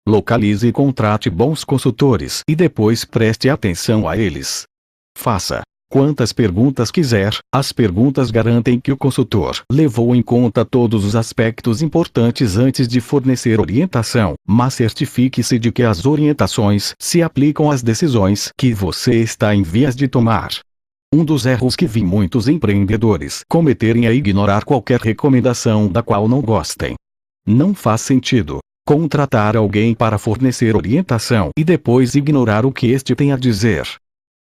Localize e contrate bons consultores e depois preste atenção a eles. Faça quantas perguntas quiser, as perguntas garantem que o consultor levou em conta todos os aspectos importantes antes de fornecer orientação, mas certifique-se de que as orientações se aplicam às decisões que você está em vias de tomar. Um dos erros que vi muitos empreendedores cometerem é ignorar qualquer recomendação da qual não gostem. Não faz sentido contratar alguém para fornecer orientação e depois ignorar o que este tem a dizer.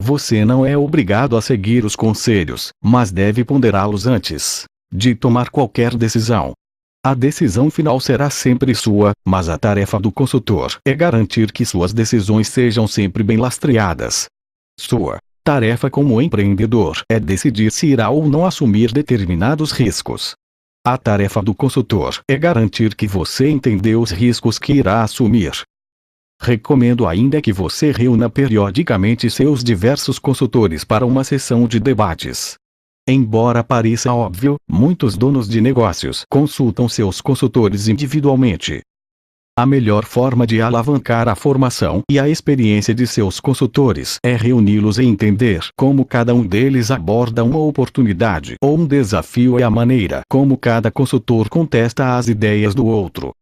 Você não é obrigado a seguir os conselhos, mas deve ponderá-los antes de tomar qualquer decisão. A decisão final será sempre sua, mas a tarefa do consultor é garantir que suas decisões sejam sempre bem lastreadas. Sua tarefa como empreendedor é decidir se irá ou não assumir determinados riscos. A tarefa do consultor é garantir que você entendeu os riscos que irá assumir. Recomendo ainda que você reúna periodicamente seus diversos consultores para uma sessão de debates. Embora pareça óbvio, muitos donos de negócios consultam seus consultores individualmente. A melhor forma de alavancar a formação e a experiência de seus consultores é reuni-los e entender como cada um deles aborda uma oportunidade ou um desafio e a maneira como cada consultor contesta as ideias do outro.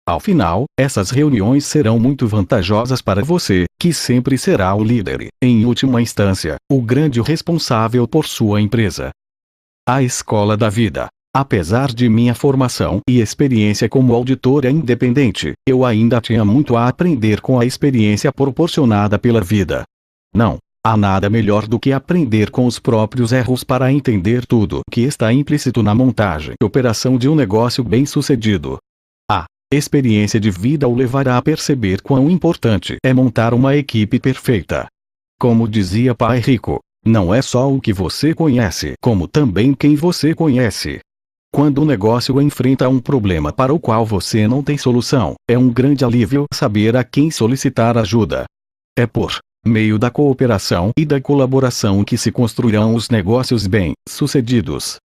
Ao final, essas reuniões serão muito vantajosas para você, que sempre será o líder, em última instância, o grande responsável por sua empresa. A Escola da Vida. Apesar de minha formação e experiência como auditora independente, eu ainda tinha muito a aprender com a experiência proporcionada pela vida. Não há nada melhor do que aprender com os próprios erros para entender tudo que está implícito na montagem e operação de um negócio bem-sucedido. A experiência de vida o levará a perceber quão importante é montar uma equipe perfeita. Como dizia Pai Rico, não é só o que você conhece, como também quem você conhece. Quando o negócio enfrenta um problema para o qual você não tem solução, é um grande alívio saber a quem solicitar ajuda. É por meio da cooperação e da colaboração que se construirão os negócios bem-sucedidos.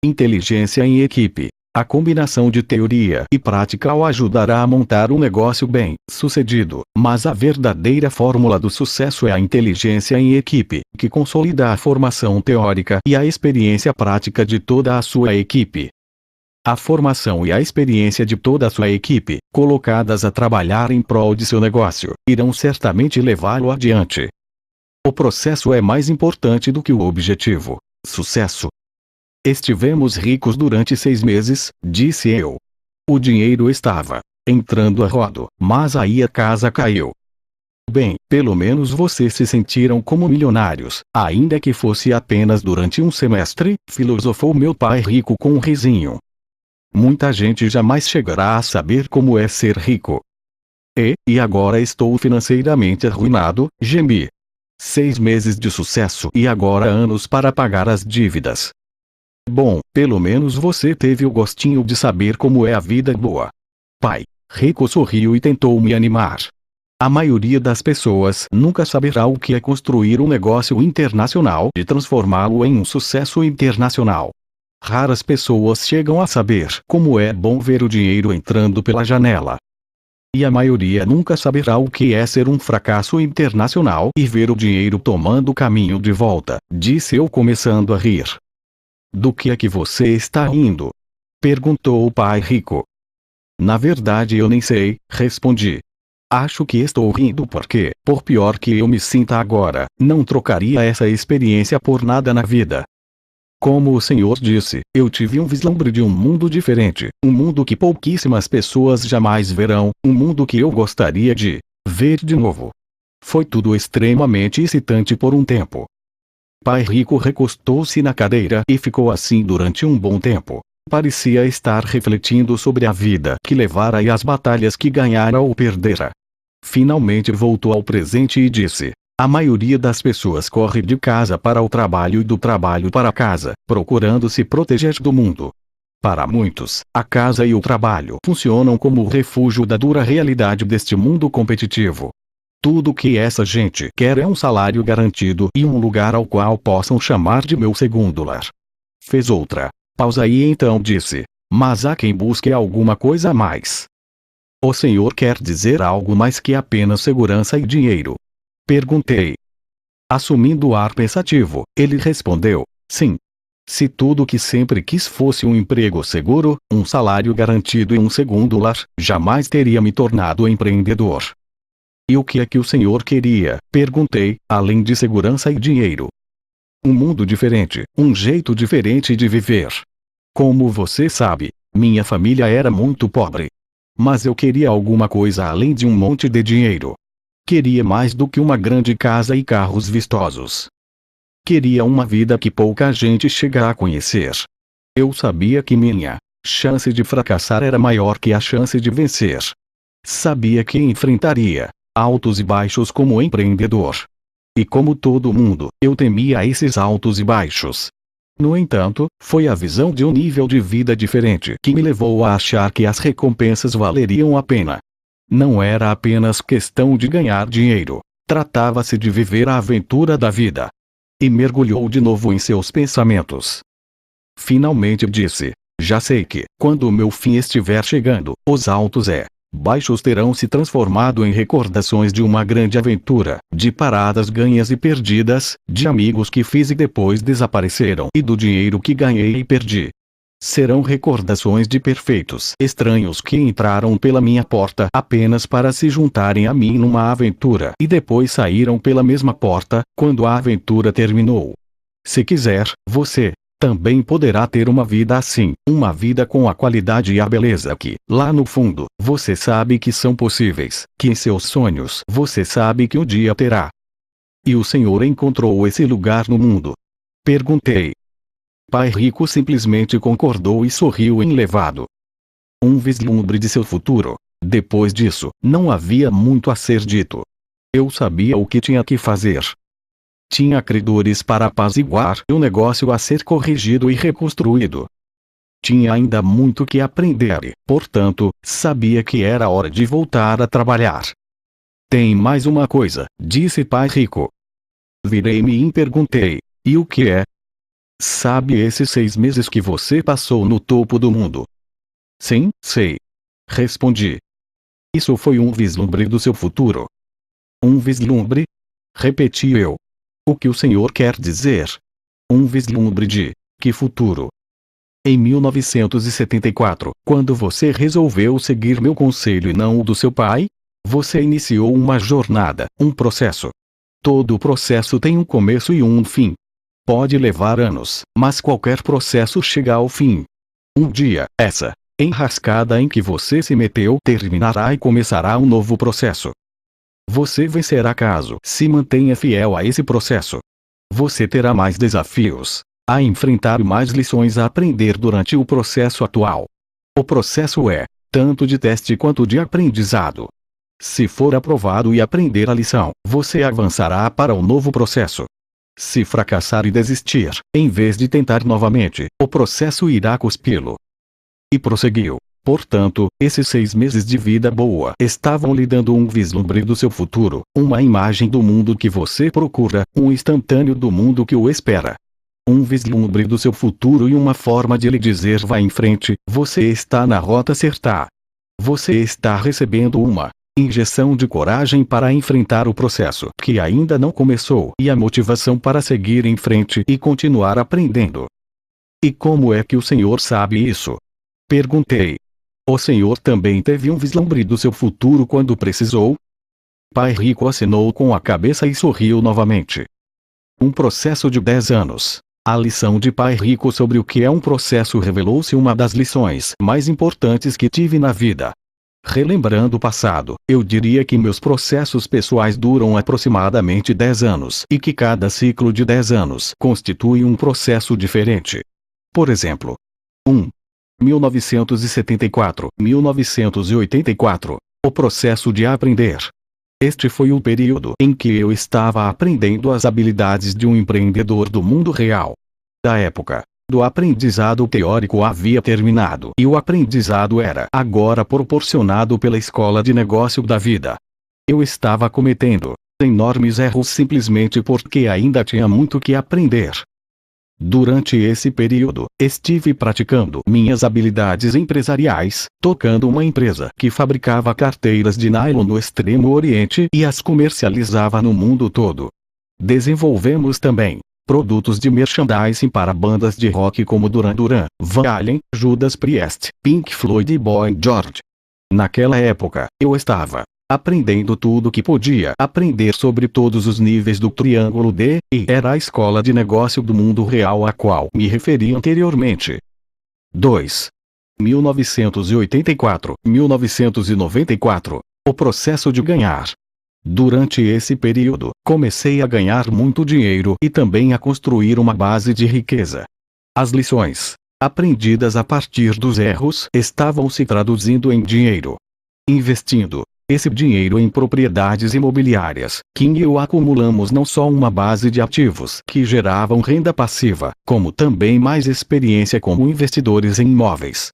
Inteligência em equipe. A combinação de teoria e prática o ajudará a montar um negócio bem-sucedido, mas a verdadeira fórmula do sucesso é a inteligência em equipe, que consolida a formação teórica e a experiência prática de toda a sua equipe. A formação e a experiência de toda a sua equipe, colocadas a trabalhar em prol de seu negócio, irão certamente levá-lo adiante. O processo é mais importante do que o objetivo. Sucesso. Estivemos ricos durante 6 meses, disse eu. O dinheiro estava entrando a rodo, mas aí a casa caiu. Bem, pelo menos vocês se sentiram como milionários, ainda que fosse apenas durante um semestre, filosofou meu pai rico com um risinho. Muita gente jamais chegará a saber como é ser rico. E agora estou financeiramente arruinado, gemi. 6 meses de sucesso e agora anos para pagar as dívidas. Bom, pelo menos você teve o gostinho de saber como é a vida boa. Pai rico sorriu e tentou me animar. A maioria das pessoas nunca saberá o que é construir um negócio internacional e transformá-lo em um sucesso internacional. Raras pessoas chegam a saber como é bom ver o dinheiro entrando pela janela. E a maioria nunca saberá o que é ser um fracasso internacional e ver o dinheiro tomando o caminho de volta, disse eu começando a rir. Do que é que você está rindo? Perguntou o pai rico. Na verdade eu nem sei, respondi. Acho que estou rindo porque, por pior que eu me sinta agora, não trocaria essa experiência por nada na vida. Como o senhor disse, eu tive um vislumbre de um mundo diferente, um mundo que pouquíssimas pessoas jamais verão, um mundo que eu gostaria de ver de novo. Foi tudo extremamente excitante por um tempo. Pai rico recostou-se na cadeira e ficou assim durante um bom tempo. Parecia estar refletindo sobre a vida que levara e as batalhas que ganhara ou perdera. Finalmente voltou ao presente e disse: a maioria das pessoas corre de casa para o trabalho e do trabalho para casa, procurando se proteger do mundo. Para muitos, a casa e o trabalho funcionam como o refúgio da dura realidade deste mundo competitivo. Tudo que essa gente quer é um salário garantido e um lugar ao qual possam chamar de meu segundo lar. Fez outra pausa e então disse: mas há quem busque alguma coisa a mais. O senhor quer dizer algo mais que apenas segurança e dinheiro? Perguntei. Assumindo ar pensativo, ele respondeu: sim. Se tudo o que sempre quis fosse um emprego seguro, um salário garantido e um segundo lar, jamais teria me tornado empreendedor. E o que é que o senhor queria? Perguntei, além de segurança e dinheiro. Um mundo diferente, um jeito diferente de viver. Como você sabe, minha família era muito pobre. Mas eu queria alguma coisa além de um monte de dinheiro. Queria mais do que uma grande casa e carros vistosos. Queria uma vida que pouca gente chega a conhecer. Eu sabia que minha chance de fracassar era maior que a chance de vencer. Sabia que enfrentaria altos e baixos como empreendedor. E como todo mundo, eu temia esses altos e baixos. No entanto, foi a visão de um nível de vida diferente que me levou a achar que as recompensas valeriam a pena. Não era apenas questão de ganhar dinheiro. Tratava-se de viver a aventura da vida. E mergulhou de novo em seus pensamentos. Finalmente disse: já sei que, quando o meu fim estiver chegando, os altos e baixos terão se transformado em recordações de uma grande aventura, de paradas ganhas e perdidas, de amigos que fiz e depois desapareceram e do dinheiro que ganhei e perdi. Serão recordações de perfeitos estranhos que entraram pela minha porta apenas para se juntarem a mim numa aventura e depois saíram pela mesma porta, quando a aventura terminou. Se quiser, você também poderá ter uma vida assim, uma vida com a qualidade e a beleza que, lá no fundo, você sabe que são possíveis, que em seus sonhos você sabe que um dia terá. E o senhor encontrou esse lugar no mundo? Perguntei. Pai Rico simplesmente concordou e sorriu enlevado. Um vislumbre de seu futuro. Depois disso, não havia muito a ser dito. Eu sabia o que tinha que fazer. Tinha credores para apaziguar e o negócio a ser corrigido e reconstruído. Tinha ainda muito que aprender e, portanto, sabia que era hora de voltar a trabalhar. Tem mais uma coisa, disse Pai Rico. Virei-me e perguntei: e o que é? Sabe esses 6 meses que você passou no topo do mundo? Sim, sei. Respondi. Isso foi um vislumbre do seu futuro. Um vislumbre? Repeti eu. O que o senhor quer dizer? Um vislumbre de que futuro? Em 1974, quando você resolveu seguir meu conselho e não o do seu pai, você iniciou uma jornada, um processo. Todo processo tem um começo e um fim. Pode levar anos, mas qualquer processo chega ao fim. Um dia, essa enrascada em que você se meteu terminará e começará um novo processo. Você vencerá caso se mantenha fiel a esse processo. Você terá mais desafios a enfrentar e mais lições a aprender durante o processo atual. O processo é tanto de teste quanto de aprendizado. Se for aprovado e aprender a lição, você avançará para o novo processo. Se fracassar e desistir, em vez de tentar novamente, o processo irá cuspi-lo. E prosseguiu. Portanto, esses 6 meses de vida boa estavam lhe dando um vislumbre do seu futuro, uma imagem do mundo que você procura, um instantâneo do mundo que o espera. Um vislumbre do seu futuro e uma forma de lhe dizer: vá em frente, você está na rota certa. Você está recebendo uma injeção de coragem para enfrentar o processo que ainda não começou e a motivação para seguir em frente e continuar aprendendo. E como é que o senhor sabe isso? Perguntei. O senhor também teve um vislumbre do seu futuro quando precisou? Pai Rico acenou com a cabeça e sorriu novamente. Um processo de 10 anos. A lição de Pai Rico sobre o que é um processo revelou-se uma das lições mais importantes que tive na vida. Relembrando o passado, eu diria que meus processos pessoais duram aproximadamente 10 anos e que cada ciclo de 10 anos constitui um processo diferente. Por exemplo, 1974, 1984, o processo de aprender. Este foi o período em que eu estava aprendendo as habilidades de um empreendedor do mundo real. Da época do aprendizado teórico havia terminado e o aprendizado era agora proporcionado pela escola de negócio da vida. Eu estava cometendo enormes erros simplesmente porque ainda tinha muito que aprender. Durante esse período, estive praticando minhas habilidades empresariais, tocando uma empresa que fabricava carteiras de nylon no Extremo Oriente e as comercializava no mundo todo. Desenvolvemos também produtos de merchandising para bandas de rock como Duran Duran, Van Halen, Judas Priest, Pink Floyd e Boy George. Naquela época, eu estava aprendendo tudo que podia aprender sobre todos os níveis do Triângulo D, e era a escola de negócio do mundo real a qual me referi anteriormente. 2. 1984-1994. O processo de ganhar. Durante esse período, comecei a ganhar muito dinheiro e também a construir uma base de riqueza. As lições aprendidas a partir dos erros estavam se traduzindo em dinheiro. Investindo esse dinheiro em propriedades imobiliárias, Kim e eu acumulamos não só uma base de ativos que geravam renda passiva, como também mais experiência como investidores em imóveis.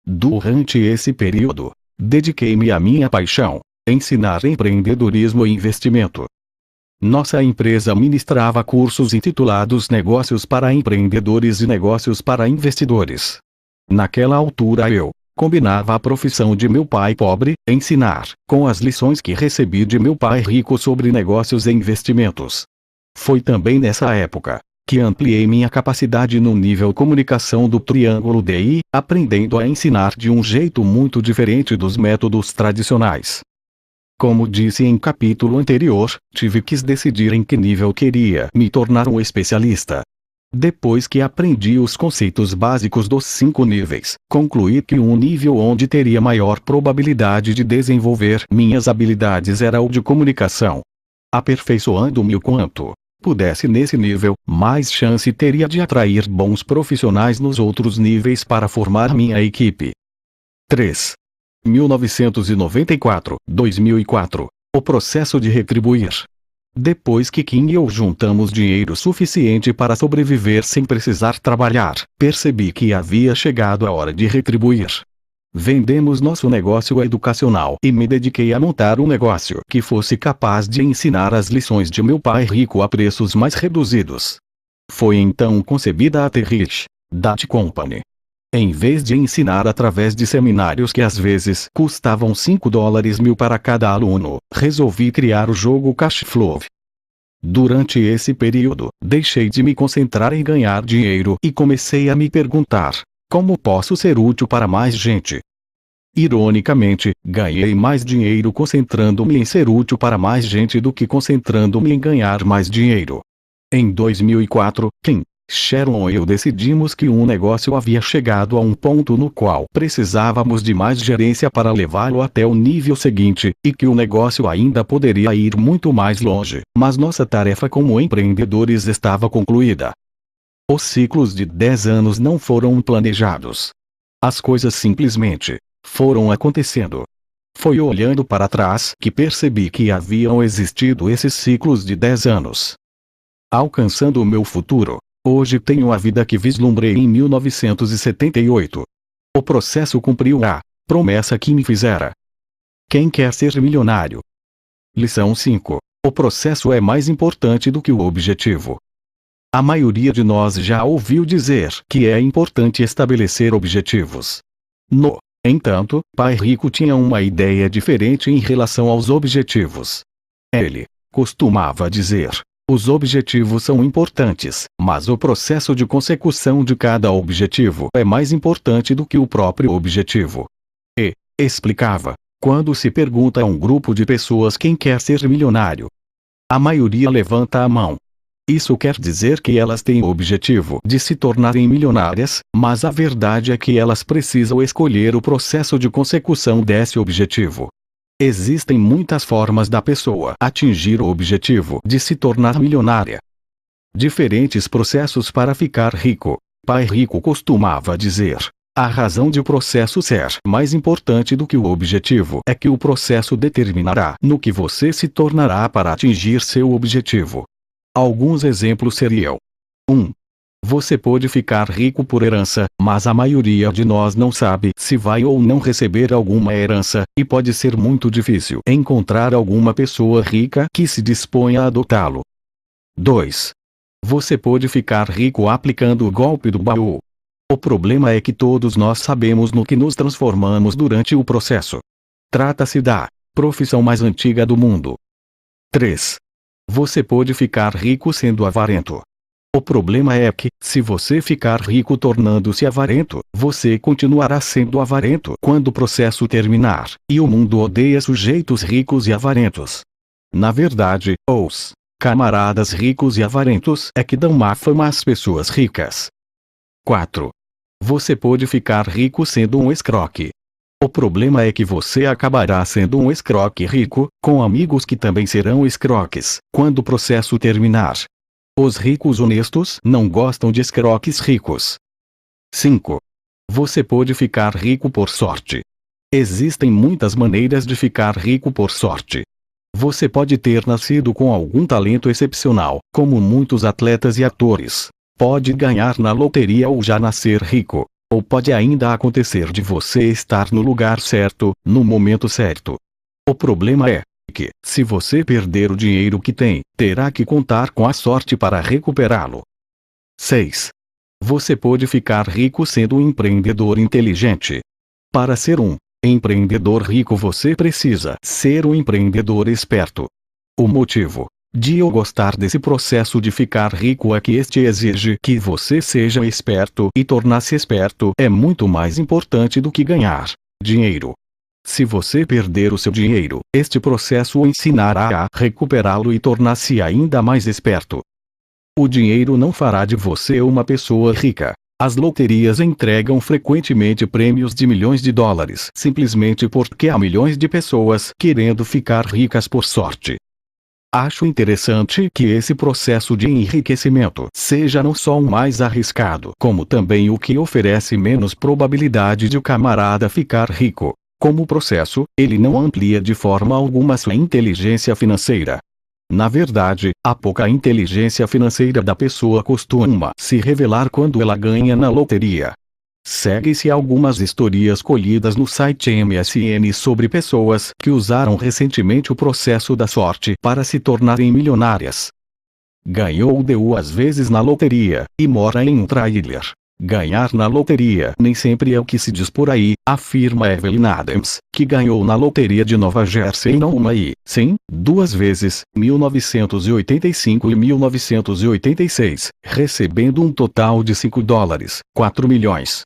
Durante esse período, dediquei-me à minha paixão: ensinar empreendedorismo e investimento. Nossa empresa ministrava cursos intitulados Negócios para Empreendedores e Negócios para Investidores. Naquela altura eu combinava a profissão de meu pai pobre, ensinar, com as lições que recebi de meu pai rico sobre negócios e investimentos. Foi também nessa época que ampliei minha capacidade no nível comunicação do Triângulo DI, aprendendo a ensinar de um jeito muito diferente dos métodos tradicionais. Como disse em capítulo anterior, tive que decidir em que nível queria me tornar um especialista. Depois que aprendi os conceitos básicos dos 5 níveis, concluí que um nível onde teria maior probabilidade de desenvolver minhas habilidades era o de comunicação. Aperfeiçoando-me o quanto pudesse nesse nível, mais chance teria de atrair bons profissionais nos outros níveis para formar minha equipe. 3. 1994-2004. O processo de retribuir. Depois que Kim e eu juntamos dinheiro suficiente para sobreviver sem precisar trabalhar, percebi que havia chegado a hora de retribuir. Vendemos nosso negócio educacional e me dediquei a montar um negócio que fosse capaz de ensinar as lições de meu pai rico a preços mais reduzidos. Foi então concebida a The Rich Dad Company. Em vez de ensinar através de seminários que às vezes custavam $5.000 para cada aluno, resolvi criar o jogo Cash Flow. Durante esse período, deixei de me concentrar em ganhar dinheiro e comecei a me perguntar: como posso ser útil para mais gente? Ironicamente, ganhei mais dinheiro concentrando-me em ser útil para mais gente do que concentrando-me em ganhar mais dinheiro. Em 2004, Kim, Sharon e eu decidimos que um negócio havia chegado a um ponto no qual precisávamos de mais gerência para levá-lo até o nível seguinte, e que o negócio ainda poderia ir muito mais longe, mas nossa tarefa como empreendedores estava concluída. Os ciclos de 10 anos não foram planejados. As coisas simplesmente foram acontecendo. Foi olhando para trás que percebi que haviam existido esses ciclos de 10 anos. Alcançando o meu futuro, hoje tenho a vida que vislumbrei em 1978. O processo cumpriu a promessa que me fizera. Quem quer ser milionário? Lição 5. O processo é mais importante do que o objetivo. A maioria de nós já ouviu dizer que é importante estabelecer objetivos. No entanto, Pai Rico tinha uma ideia diferente em relação aos objetivos. Ele costumava dizer: os objetivos são importantes, mas o processo de consecução de cada objetivo é mais importante do que o próprio objetivo. E explicava: quando se pergunta a um grupo de pessoas quem quer ser milionário, a maioria levanta a mão. Isso quer dizer que elas têm o objetivo de se tornarem milionárias, mas a verdade é que elas precisam escolher o processo de consecução desse objetivo. Existem muitas formas da pessoa atingir o objetivo de se tornar milionária. Diferentes processos para ficar rico. Pai Rico costumava dizer: a razão de o processo ser mais importante do que o objetivo é que o processo determinará no que você se tornará para atingir seu objetivo. Alguns exemplos seriam: 1. Você pode ficar rico por herança, mas a maioria de nós não sabe se vai ou não receber alguma herança, e pode ser muito difícil encontrar alguma pessoa rica que se disponha a adotá-lo. 2. Você pode ficar rico aplicando o golpe do baú. O problema é que todos nós sabemos no que nos transformamos durante o processo. Trata-se da profissão mais antiga do mundo. 3. Você pode ficar rico sendo avarento. O problema é que, se você ficar rico tornando-se avarento, você continuará sendo avarento quando o processo terminar, e o mundo odeia sujeitos ricos e avarentos. Na verdade, os camaradas ricos e avarentos é que dão má fama às pessoas ricas. 4. Você pode ficar rico sendo um escroque. O problema é que você acabará sendo um escroque rico, com amigos que também serão escroques, quando o processo terminar. Os ricos honestos não gostam de escroques ricos. 5. Você pode ficar rico por sorte. Existem muitas maneiras de ficar rico por sorte. Você pode ter nascido com algum talento excepcional, como muitos atletas e atores. Pode ganhar na loteria ou já nascer rico. Ou pode ainda acontecer de você estar no lugar certo, no momento certo. O problema é que, se você perder o dinheiro que tem, terá que contar com a sorte para recuperá-lo. 6. Você pode ficar rico sendo um empreendedor inteligente. Para ser um empreendedor rico você precisa ser um empreendedor esperto. O motivo de eu gostar desse processo de ficar rico é que este exige que você seja esperto, e tornar-se esperto é muito mais importante do que ganhar dinheiro. Se você perder o seu dinheiro, este processo o ensinará a recuperá-lo e tornar-se ainda mais esperto. O dinheiro não fará de você uma pessoa rica. As loterias entregam frequentemente prêmios de milhões de dólares simplesmente porque há milhões de pessoas querendo ficar ricas por sorte. Acho interessante que esse processo de enriquecimento seja não só o mais arriscado, como também o que oferece menos probabilidade de o camarada ficar rico. Como processo, ele não amplia de forma alguma sua inteligência financeira. Na verdade, a pouca inteligência financeira da pessoa costuma se revelar quando ela ganha na loteria. Segue-se algumas histórias colhidas no site MSN sobre pessoas que usaram recentemente o processo da sorte para se tornarem milionárias. Ganhou 2 vezes na loteria, e mora em um trailer. Ganhar na loteria nem sempre é o que se diz por aí, afirma Evelyn Adams, que ganhou na loteria de Nova Jersey não uma e, sim, 2 vezes, 1985 e 1986, recebendo um total de $5, 4 milhões.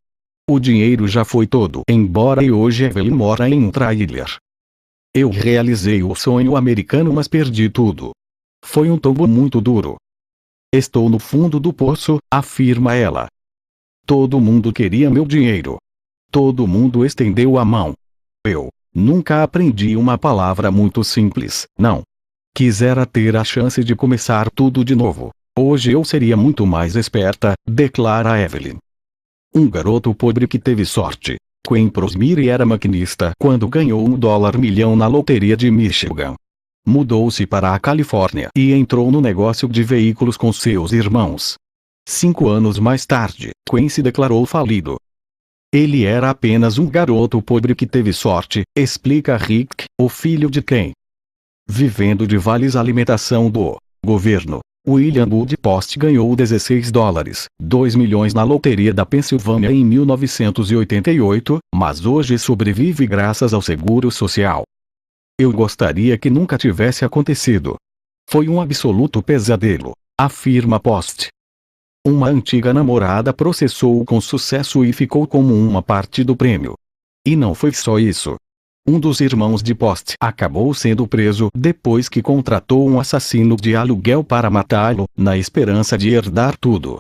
O dinheiro já foi todo embora e hoje Evelyn mora em um trailer. Eu realizei o sonho americano mas perdi tudo. Foi um tombo muito duro. Estou no fundo do poço, afirma ela. Todo mundo queria meu dinheiro. Todo mundo estendeu a mão. Eu nunca aprendi uma palavra muito simples, não. Quisera ter a chance de começar tudo de novo. Hoje eu seria muito mais esperta, declara Evelyn. Um garoto pobre que teve sorte. Quen Prosmiri era maquinista quando ganhou $1 milhão na loteria de Michigan. Mudou-se para a Califórnia e entrou no negócio de veículos com seus irmãos. 5 anos mais tarde, Quen se declarou falido. Ele era apenas um garoto pobre que teve sorte, explica Rick, o filho de Quen. Vivendo de vales alimentação do governo, William Bud Post ganhou $16, 2 milhões na loteria da Pensilvânia em 1988, mas hoje sobrevive graças ao seguro social. Eu gostaria que nunca tivesse acontecido. Foi um absoluto pesadelo, afirma Post. Uma antiga namorada processou-o com sucesso e ficou como uma parte do prêmio. E não foi só isso. Um dos irmãos de Post acabou sendo preso depois que contratou um assassino de aluguel para matá-lo, na esperança de herdar tudo.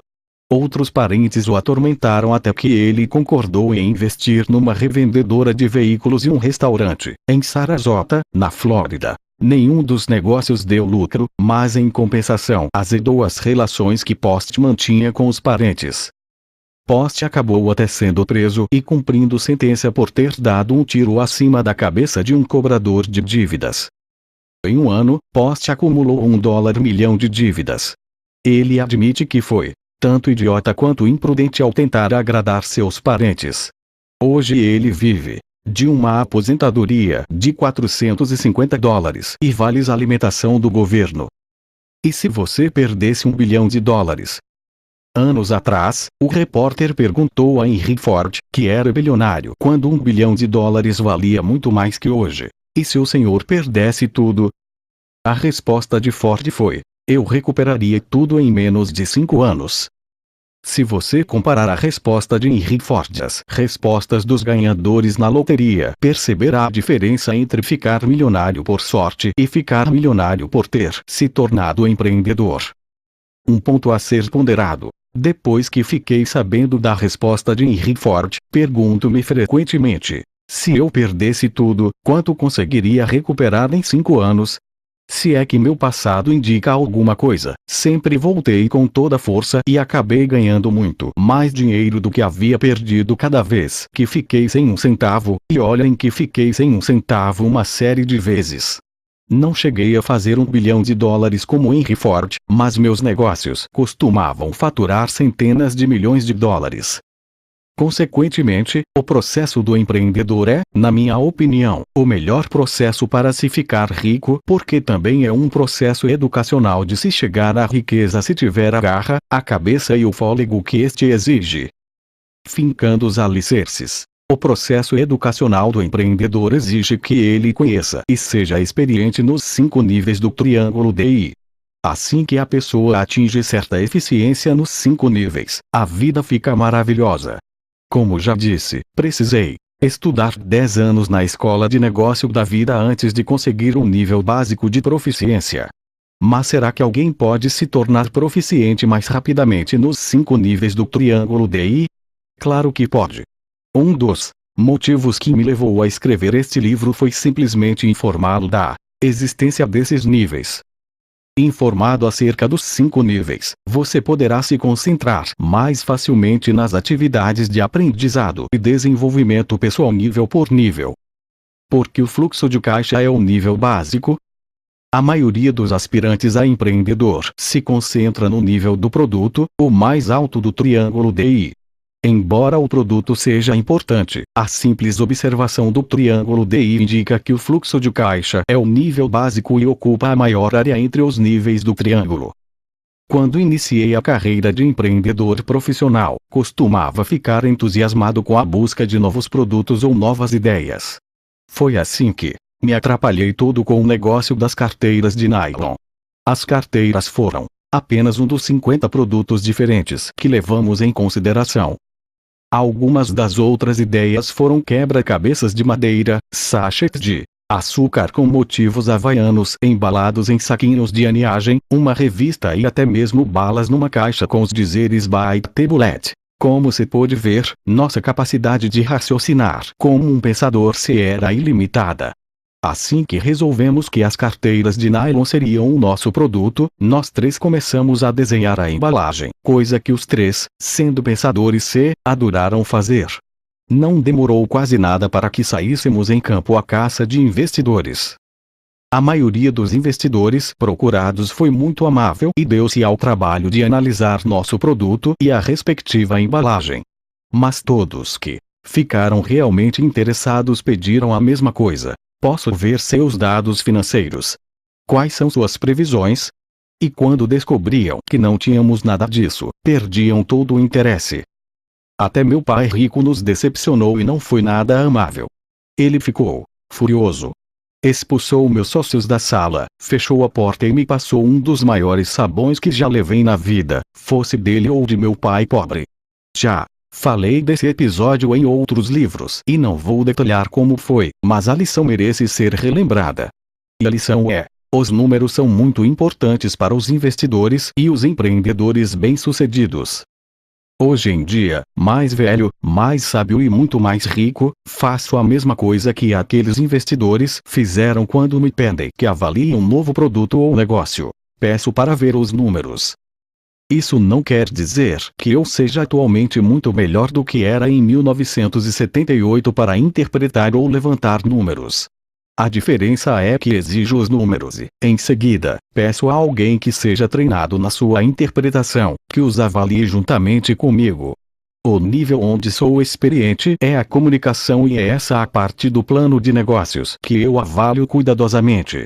Outros parentes o atormentaram até que ele concordou em investir numa revendedora de veículos e um restaurante, em Sarasota, na Flórida. Nenhum dos negócios deu lucro, mas em compensação azedou as relações que Post mantinha com os parentes. Post acabou até sendo preso e cumprindo sentença por ter dado um tiro acima da cabeça de um cobrador de dívidas. Em um ano, Post acumulou $1 milhão de dívidas. Ele admite que foi tanto idiota quanto imprudente ao tentar agradar seus parentes. Hoje ele vive de uma aposentadoria de $450 e vales alimentação do governo. E se você perdesse US$ 1 bilhão? Anos atrás, o repórter perguntou a Henry Ford, que era bilionário quando US$ 1 bilhão valia muito mais que hoje: e se o senhor perdesse tudo? A resposta de Ford foi: eu recuperaria tudo em menos de 5 anos. Se você comparar a resposta de Henry Ford às respostas dos ganhadores na loteria, perceberá a diferença entre ficar milionário por sorte e ficar milionário por ter se tornado empreendedor. Um ponto a ser ponderado: depois que fiquei sabendo da resposta de Henry Ford, pergunto-me frequentemente: se eu perdesse tudo, quanto conseguiria recuperar em 5 anos? Se é que meu passado indica alguma coisa, sempre voltei com toda a força e acabei ganhando muito mais dinheiro do que havia perdido cada vez que fiquei sem um centavo, e olhem que fiquei sem um centavo uma série de vezes. Não cheguei a fazer US$ 1 bilhão como Henry Ford, mas meus negócios costumavam faturar centenas de milhões de dólares. Consequentemente, o processo do empreendedor é, na minha opinião, o melhor processo para se ficar rico, porque também é um processo educacional de se chegar à riqueza se tiver a garra, a cabeça e o fôlego que este exige. Fincando os alicerces. O processo educacional do empreendedor exige que ele conheça e seja experiente nos 5 níveis do triângulo DI. Assim que a pessoa atinge certa eficiência nos 5 níveis, a vida fica maravilhosa. Como já disse, precisei estudar 10 anos na escola de negócio da vida antes de conseguir um nível básico de proficiência. Mas será que alguém pode se tornar proficiente mais rapidamente nos 5 níveis do triângulo DI? Claro que pode. Um dos motivos que me levou a escrever este livro foi simplesmente informá-lo da existência desses níveis. Informado acerca dos 5 níveis, você poderá se concentrar mais facilmente nas atividades de aprendizado e desenvolvimento pessoal nível por nível. Porque o fluxo de caixa é o nível básico? A maioria dos aspirantes a empreendedor se concentra no nível do produto, o mais alto do triângulo DI. Embora o produto seja importante, a simples observação do triângulo DI indica que o fluxo de caixa é o nível básico e ocupa a maior área entre os níveis do triângulo. Quando iniciei a carreira de empreendedor profissional, costumava ficar entusiasmado com a busca de novos produtos ou novas ideias. Foi assim que me atrapalhei todo com o negócio das carteiras de nylon. As carteiras foram apenas um dos 50 produtos diferentes que levamos em consideração. Algumas das outras ideias foram quebra-cabeças de madeira, sachês de açúcar com motivos havaianos embalados em saquinhos de aniagem, uma revista e até mesmo balas numa caixa com os dizeres Bite the Bullet. Como se pôde ver, nossa capacidade de raciocinar como um pensador se era ilimitada. Assim que resolvemos que as carteiras de nylon seriam o nosso produto, nós 3 começamos a desenhar a embalagem, coisa que os 3, sendo pensadores, adoraram fazer. Não demorou quase nada para que saíssemos em campo à caça de investidores. A maioria dos investidores procurados foi muito amável e deu-se ao trabalho de analisar nosso produto e a respectiva embalagem. Mas todos que ficaram realmente interessados pediram a mesma coisa: posso ver seus dados financeiros? Quais são suas previsões? E quando descobriam que não tínhamos nada disso, perdiam todo o interesse. Até meu pai rico nos decepcionou e não foi nada amável. Ele ficou furioso. Expulsou meus sócios da sala, fechou a porta e me passou um dos maiores sabões que já levei na vida, fosse dele ou de meu pai pobre. Já falei desse episódio em outros livros e não vou detalhar como foi, mas a lição merece ser relembrada. E a lição é: os números são muito importantes para os investidores e os empreendedores bem-sucedidos. Hoje em dia, mais velho, mais sábio e muito mais rico, faço a mesma coisa que aqueles investidores fizeram quando me pedem que avalie um novo produto ou negócio. Peço para ver os números. Isso não quer dizer que eu seja atualmente muito melhor do que era em 1978 para interpretar ou levantar números. A diferença é que exijo os números e, em seguida, peço a alguém que seja treinado na sua interpretação, que os avalie juntamente comigo. O nível onde sou experiente é a comunicação e é essa a parte do plano de negócios que eu avalio cuidadosamente.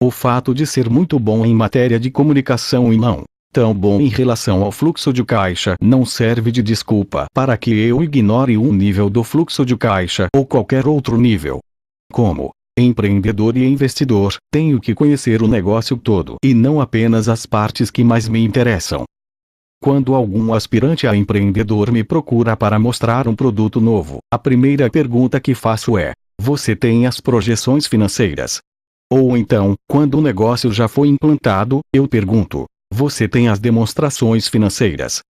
O fato de ser muito bom em matéria de comunicação e não tão bom em relação ao fluxo de caixa não serve de desculpa para que eu ignore um nível do fluxo de caixa ou qualquer outro nível. Como empreendedor e investidor, tenho que conhecer o negócio todo e não apenas as partes que mais me interessam. Quando algum aspirante a empreendedor me procura para mostrar um produto novo, a primeira pergunta que faço é: você tem as projeções financeiras? Ou então, quando o negócio já foi implantado, eu pergunto: você tem as demonstrações financeiras?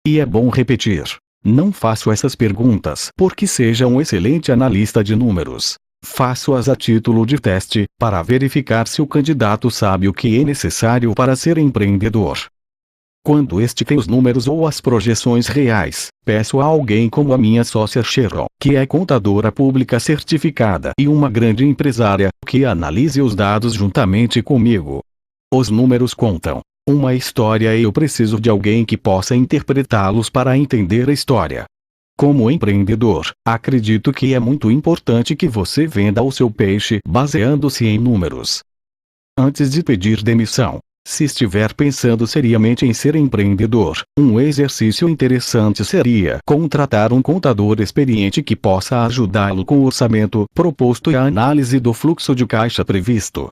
E é bom repetir: não faço essas perguntas porque seja um excelente analista de números. Faço-as a título de teste, para verificar se o candidato sabe o que é necessário para ser empreendedor. Quando este tem os números ou as projeções reais, peço a alguém como a minha sócia Sharon, que é contadora pública certificada e uma grande empresária, que analise os dados juntamente comigo. Os números contam uma história e eu preciso de alguém que possa interpretá-los para entender a história. Como empreendedor, acredito que é muito importante que você venda o seu peixe baseando-se em números. Antes de pedir demissão, se estiver pensando seriamente em ser empreendedor, um exercício interessante seria contratar um contador experiente que possa ajudá-lo com o orçamento proposto e a análise do fluxo de caixa previsto.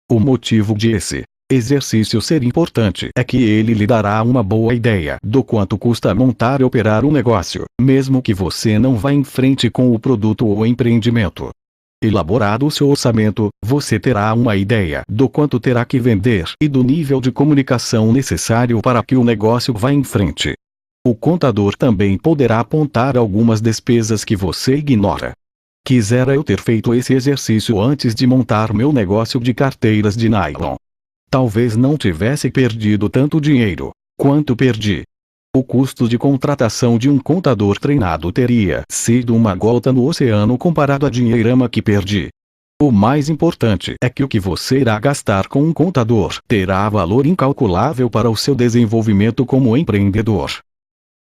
O motivo de esse exercício ser importante é que ele lhe dará uma boa ideia do quanto custa montar e operar um negócio, mesmo que você não vá em frente com o produto ou empreendimento. Elaborado o seu orçamento, você terá uma ideia do quanto terá que vender e do nível de comunicação necessário para que o negócio vá em frente. O contador também poderá apontar algumas despesas que você ignora. Quisera eu ter feito esse exercício antes de montar meu negócio de carteiras de nylon. Talvez não tivesse perdido tanto dinheiro quanto perdi. O custo de contratação de um contador treinado teria sido uma gota no oceano comparado à dinheirama que perdi. O mais importante é que o que você irá gastar com um contador terá valor incalculável para o seu desenvolvimento como empreendedor.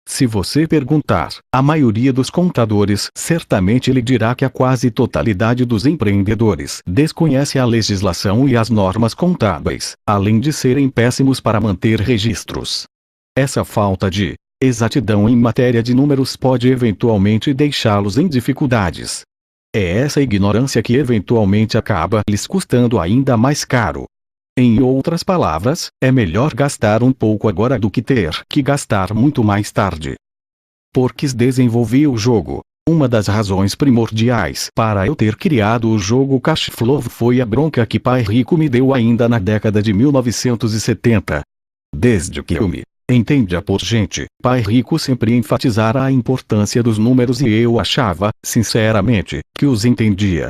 Se você perguntar, a maioria dos contadores certamente lhe dirá que a quase totalidade dos empreendedores desconhece a legislação e as normas contábeis, além de serem péssimos para manter registros. Essa falta de exatidão em matéria de números pode eventualmente deixá-los em dificuldades. É essa ignorância que eventualmente acaba lhes custando ainda mais caro. Em outras palavras, é melhor gastar um pouco agora do que ter que gastar muito mais tarde. Porque desenvolvi o jogo. Uma das razões primordiais para eu ter criado o jogo Cash Flow foi a bronca que Pai Rico me deu ainda na década de 1970. Desde que eu me entendia por gente, Pai Rico sempre enfatizara a importância dos números e eu achava, sinceramente, que os entendia.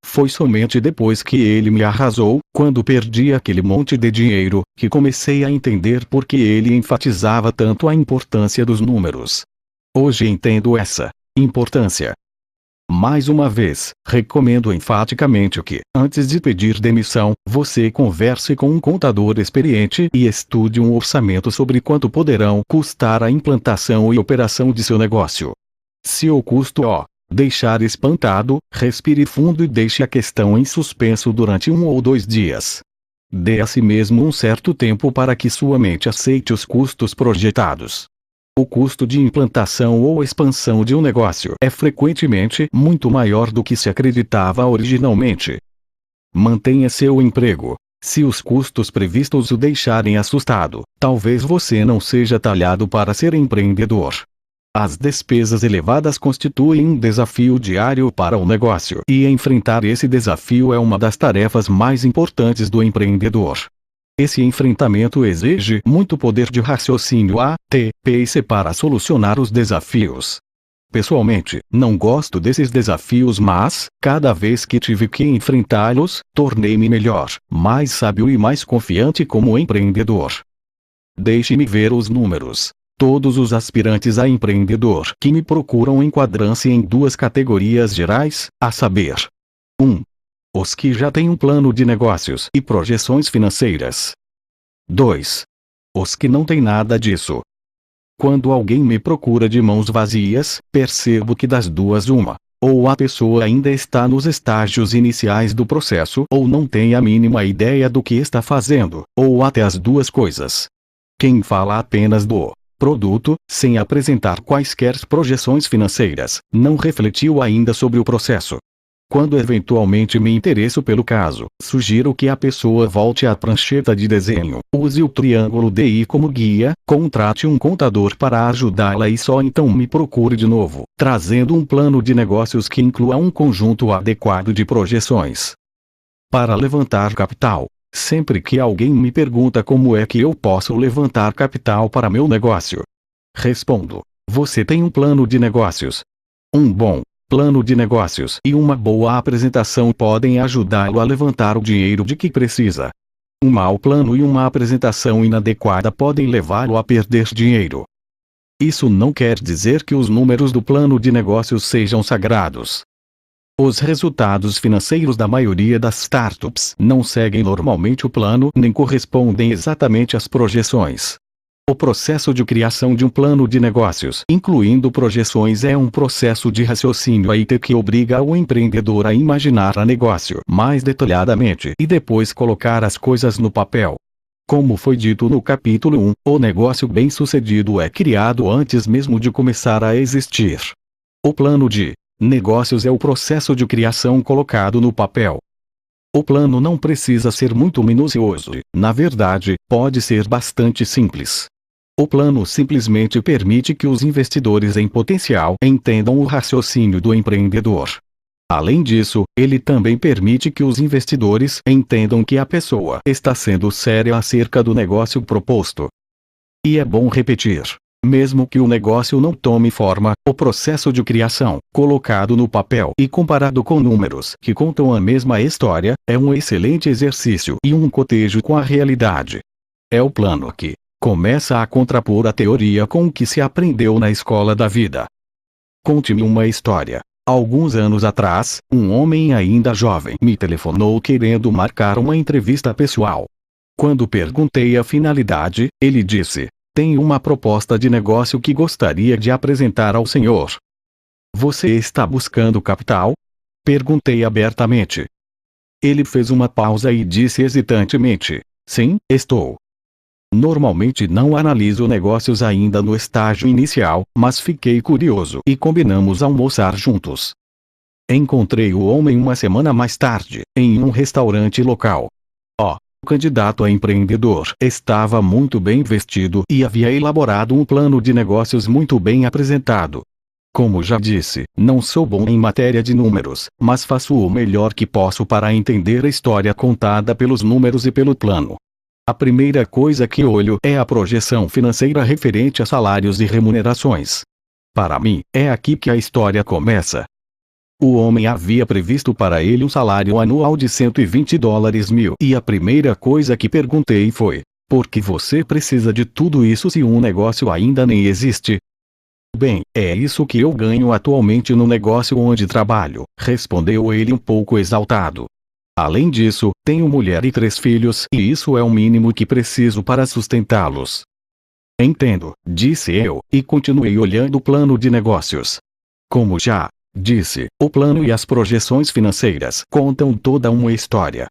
Foi somente depois que ele me arrasou, quando perdi aquele monte de dinheiro, que comecei a entender por que ele enfatizava tanto a importância dos números. Hoje entendo essa importância. Mais uma vez, recomendo enfaticamente que, antes de pedir demissão, você converse com um contador experiente e estude um orçamento sobre quanto poderão custar a implantação e operação de seu negócio. Se o custo o deixar espantado, respire fundo e deixe a questão em suspenso durante 1 ou 2 dias. Dê a si mesmo um certo tempo para que sua mente aceite os custos projetados. O custo de implantação ou expansão de um negócio é frequentemente muito maior do que se acreditava originalmente. Mantenha seu emprego. Se os custos previstos o deixarem assustado, talvez você não seja talhado para ser empreendedor. As despesas elevadas constituem um desafio diário para o negócio e enfrentar esse desafio é uma das tarefas mais importantes do empreendedor. Esse enfrentamento exige muito poder de raciocínio ATPC para solucionar os desafios. Pessoalmente, não gosto desses desafios, mas, cada vez que tive que enfrentá-los, tornei-me melhor, mais sábio e mais confiante como empreendedor. Deixe-me ver os números. Todos os aspirantes a empreendedor que me procuram enquadram-se em 2 categorias gerais, a saber: 1. Os que já têm um plano de negócios e projeções financeiras. 2. Os que não têm nada disso. Quando alguém me procura de mãos vazias, percebo que das duas uma. ou a pessoa ainda está nos estágios iniciais do processo ou não tem a mínima ideia do que está fazendo, ou até as duas coisas. Quem fala apenas do produto, sem apresentar quaisquer projeções financeiras, não refletiu ainda sobre o processo. Quando eventualmente me interesso pelo caso, sugiro que a pessoa volte à prancheta de desenho, use o triângulo DI como guia, contrate um contador para ajudá-la e só então me procure de novo, trazendo um plano de negócios que inclua um conjunto adequado de projeções. Para levantar capital. Sempre que alguém me pergunta como é que eu posso levantar capital para meu negócio, respondo: você tem um plano de negócios. Um bom plano de negócios e uma boa apresentação podem ajudá-lo a levantar o dinheiro de que precisa. Um mau plano e uma apresentação inadequada podem levá-lo a perder dinheiro. Isso não quer dizer que os números do plano de negócios sejam sagrados. Os resultados financeiros da maioria das startups não seguem normalmente o plano nem correspondem exatamente às projeções. O processo de criação de um plano de negócios, incluindo projeções, é um processo de raciocínio IT que obriga o empreendedor a imaginar o negócio mais detalhadamente e depois colocar as coisas no papel. Como foi dito no capítulo 1, o negócio bem-sucedido é criado antes mesmo de começar a existir. O plano de negócios é o processo de criação colocado no papel. O plano não precisa ser muito minucioso, na verdade, pode ser bastante simples. O plano simplesmente permite que os investidores em potencial entendam o raciocínio do empreendedor. Além disso, ele também permite que os investidores entendam que a pessoa está sendo séria acerca do negócio proposto. E é bom repetir. Mesmo que o negócio não tome forma, o processo de criação, colocado no papel e comparado com números que contam a mesma história, é um excelente exercício e um cotejo com a realidade. É o plano que começa a contrapor a teoria com o que se aprendeu na escola da vida. Conte-me uma história. Alguns anos atrás, um homem ainda jovem me telefonou querendo marcar uma entrevista pessoal. Quando perguntei a finalidade, ele disse: tenho uma proposta de negócio que gostaria de apresentar ao senhor. Você está buscando capital? Perguntei abertamente. Ele fez uma pausa e disse hesitantemente: sim, estou. Normalmente não analiso negócios ainda no estágio inicial, mas fiquei curioso e combinamos almoçar juntos. Encontrei o homem uma semana mais tarde, em um restaurante local. O candidato a empreendedor estava muito bem vestido e havia elaborado um plano de negócios muito bem apresentado. Como já disse, não sou bom em matéria de números, mas faço o melhor que posso para entender a história contada pelos números e pelo plano. A primeira coisa que olho é a projeção financeira referente a salários e remunerações. Para mim, é aqui que a história começa. O homem havia previsto para ele um salário anual de $120.000 e a primeira coisa que perguntei foi: por que você precisa de tudo isso se um negócio ainda nem existe? Bem, é isso que eu ganho atualmente no negócio onde trabalho, respondeu ele um pouco exaltado. Além disso, tenho mulher e 3 filhos e isso é o mínimo que preciso para sustentá-los. Entendo, disse eu, e continuei olhando o plano de negócios. Como já disse, o plano e as projeções financeiras contam toda uma história.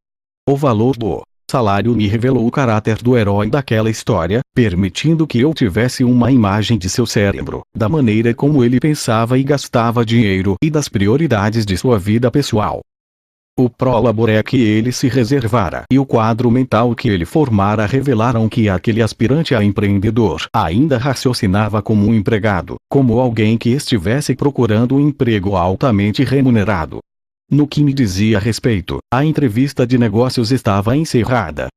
O valor do salário me revelou o caráter do herói daquela história, permitindo que eu tivesse uma imagem de seu cérebro, da maneira como ele pensava e gastava dinheiro e das prioridades de sua vida pessoal. O prólabore é que ele se reservara e o quadro mental que ele formara revelaram que aquele aspirante a empreendedor ainda raciocinava como um empregado, como alguém que estivesse procurando um emprego altamente remunerado. No que me dizia a respeito, a entrevista de negócios estava encerrada.